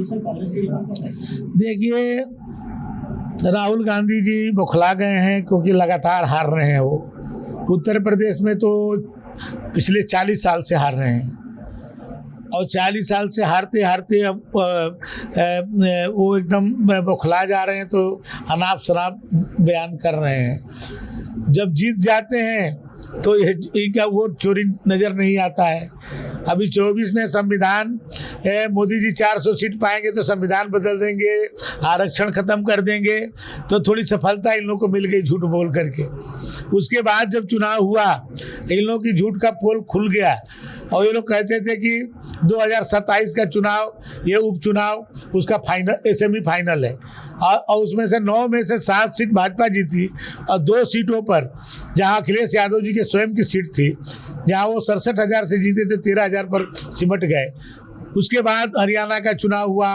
Condition Congress के लिए कौन सा है? देखिए, राहुल गांधी जी बौखला गए हैं क्योंकि लगातार हार रहे हैं। वो उत्तर प्रदेश में तो पिछले 40 साल से हार रहे हैं और 40 साल से हारते हारते अब वो एकदम बौखला जा रहे हैं, तो अनाप शनाप बयान कर रहे हैं। जब जीत जाते हैं तो इनका वोट चोरी नज़र नहीं आता है। अभी 24 में संविधान मोदी जी 400 सीट पाएंगे तो संविधान बदल देंगे, आरक्षण खत्म कर देंगे, तो थोड़ी सफलता इन लोगों को मिल गई झूठ बोल करके। उसके बाद जब चुनाव हुआ, इन लोगों की झूठ का पोल खुल गया और ये लोग कहते थे कि 2027 का चुनाव, ये उपचुनाव उसका फाइनल सेमीफाइनल है और उसमें से 9 में से 7 सीट भाजपा जीती और 2 सीटों पर जहां अखिलेश यादव जी के स्वयं की सीट थी, जहां वो 67,000 से जीते थे, 13,000 पर सिमट गए। उसके बाद हरियाणा का चुनाव हुआ,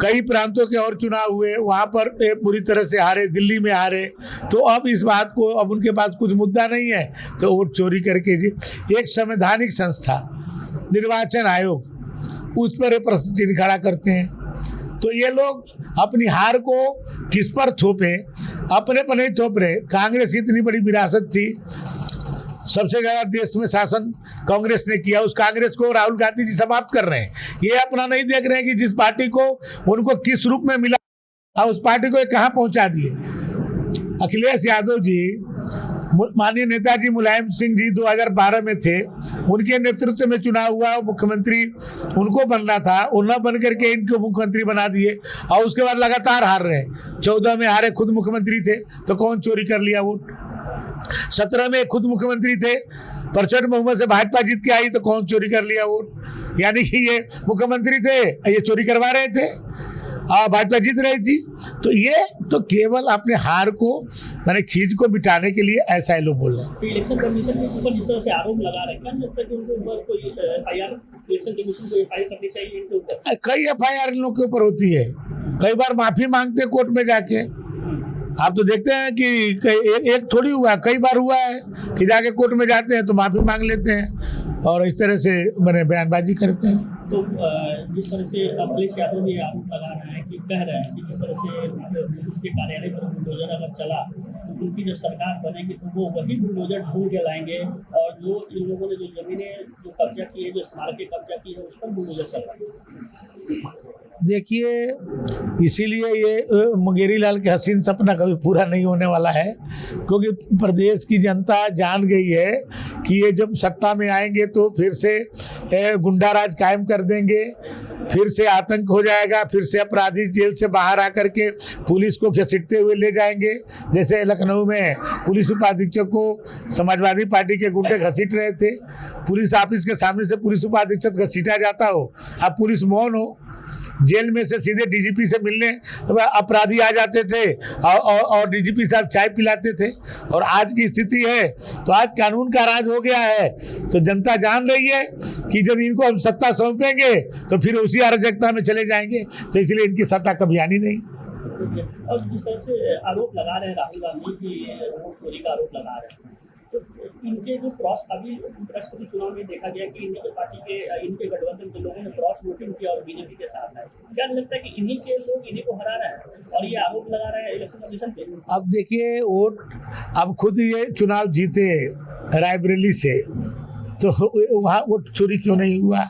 कई प्रांतों के और चुनाव हुए, वहाँ पर पूरी तरह से हारे, दिल्ली में हारे। तो अब इस बात को, अब उनके पास कुछ मुद्दा नहीं है तो वोट चोरी करके जी एक संवैधानिक संस्था निर्वाचन आयोग, उस पर प्रश्न चिन्ह खड़ा करते हैं। तो ये लोग अपनी हार को किस पर थोपे, अपने पर नहीं थोप रहे। कांग्रेस की इतनी बड़ी विरासत थी, सबसे ज़्यादा देश में शासन कांग्रेस ने किया, उस कांग्रेस को राहुल गांधी जी समाप्त कर रहे हैं। ये अपना नहीं देख रहे हैं कि जिस पार्टी को उनको किस रूप में मिला और उस पार्टी को कहाँ पहुँचा दिए। अखिलेश यादव जी, माननीय नेताजी मुलायम सिंह जी 2012 में थे, उनके नेतृत्व में चुनाव हुआ, मुख्यमंत्री उनको बनना था, उन्हें बन करके इनको मुख्यमंत्री बना दिए और उसके बाद लगातार हार रहे हैं। 14 में हारे, खुद मुख्यमंत्री थे तो कौन चोरी कर लिया वोट। 17 में खुद मुख्यमंत्री थे, प्रचंड बहुमत से भाजपा जीत के आई तो कौन चोरी कर लिया वोट। यानी कि ये मुख्यमंत्री थे, ये चोरी करवा रहे थे और भाजपा जीत रही थी। तो ये तो केवल अपने हार को, मैंने खींच को मिटाने के लिए ऐसा ही लोग बोल रहे हैं। तो इलेक्शन कमीशन के ऊपर जिस तरह से आरोप लगा रहे हैं, जब तक उनके ऊपर कोई एफआईआर, इलेक्शन कमीशन को एफआईआर करनी चाहिए इनके ऊपर। कई एफआईआर इन लोग के ऊपर होती है, कई बार माफी मांगते हैं कोर्ट में जाके। आप तो देखते हैं कि एक थोड़ी हुआ, कई बार हुआ है कि जाके कोर्ट में जाते हैं तो माफी मांग लेते हैं और इस तरह से मैंने बयानबाजी करते हैं। तो जिस तरह से अखिलेश यादव भी आरोप लगा रहे हैं कि कह रहे हैं कि जिस तरह से उनके कार्यालय पर बुलडोजर अगर चला तो उनकी जब सरकार बनेगी तो वो वही बुलडोजर ढूंढ के लाएंगे और जो इन लोगों ने जो जमीनें जो कब्जा की है, जो स्मारकें कब्जा की है, उस पर बुलडोजर चल रहा है। देखिए, इसीलिए ये मुंगेरी लाल के हसीन सपना कभी पूरा नहीं होने वाला है, क्योंकि प्रदेश की जनता जान गई है कि ये जब सत्ता में आएंगे तो फिर से गुंडा राज कायम कर देंगे, फिर से आतंक हो जाएगा, फिर से अपराधी जेल से बाहर आकर के पुलिस को घसीटते हुए ले जाएंगे। जैसे लखनऊ में पुलिस उपाधीक्षक को समाजवादी पार्टी के गुंडे घसीट रहे थे, पुलिस ऑफिस के सामने से पुलिस उपाधीक्षक घसीटा जाता हो, अब पुलिस मौन हो, जेल में से सीधे डीजीपी से मिलने अपराधी आ जाते थे और डीजीपी साहब चाय पिलाते थे। और आज की स्थिति है तो आज कानून का राज हो गया है, तो जनता जान रही है कि जब इनको हम सत्ता सौंपेंगे तो फिर उसी अराजकता में चले जाएंगे, तो इसलिए इनकी सत्ता कभी आनी नहीं। और जिस तरह से आरोप लगा रहे हैं राहुल गांधी की, वोट चोरी का आरोप लगा रहे हैं, तो इनके जो क्रॉस, अभी राष्ट्रपति चुनाव में देखा गया कि इनके पार्टी के, इनके गठबंधन के लोगों ने क्रॉस वोटिंग किया और बीजेपी के साथ है। क्या नहीं लगता है कि इन्हीं के लोग इन्हीं को हरा रहे हैं और ये आरोप लगा रहे हैं इलेक्शन कमीशन पे? अब देखिए, वोट, अब खुद ये चुनाव जीते रायबरेली से, तो वहाँ वोट चोरी क्यों नहीं हुआ?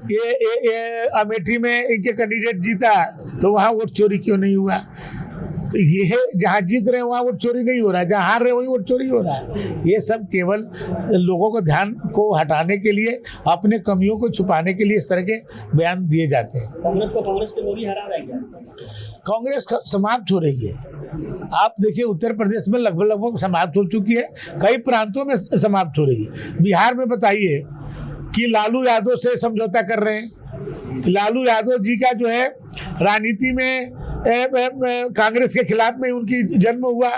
ये अमेठी में इनके कैंडिडेट जीता तो वहाँ वोट चोरी क्यों नहीं हुआ? तो ये है, जहाँ जीत रहे हैं वहाँ वोट चोरी नहीं हो रहा है, जहाँ हार रहे हैं वही वोट चोरी हो रहा है। ये सब केवल लोगों को ध्यान को हटाने के लिए, अपने कमियों को छुपाने के लिए इस तरह के बयान दिए जाते हैं। कांग्रेस को कांग्रेस के लोग ही हरा रहे हैं। कांग्रेस समाप्त हो रही है। आप देखिए, उत्तर प्रदेश में लगभग समाप्त हो चुकी है, कई प्रांतों में समाप्त हो रही है। बिहार में बताइए कि लालू यादव से समझौता कर रहे हैं। लालू यादव जी का जो है राजनीति में कांग्रेस के खिलाफ में उनकी जन्म हुआ,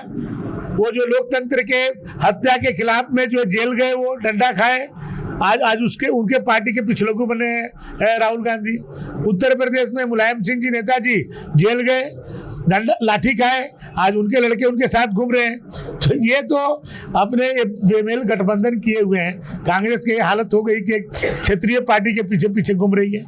वो जो लोकतंत्र के हत्या के खिलाफ में जो जेल गए, वो डंडा खाए, आज उसके उनके पार्टी के पिछलगू बने हैं राहुल गांधी। उत्तर प्रदेश में मुलायम सिंह जी नेताजी जेल गए, डंडा लाठी खाए, आज उनके लड़के उनके साथ घूम रहे हैं। तो ये तो अपने बेमेल गठबंधन किए हुए हैं। कांग्रेस की हालत हो गई कि क्षेत्रीय पार्टी के पीछे पीछे घूम रही है।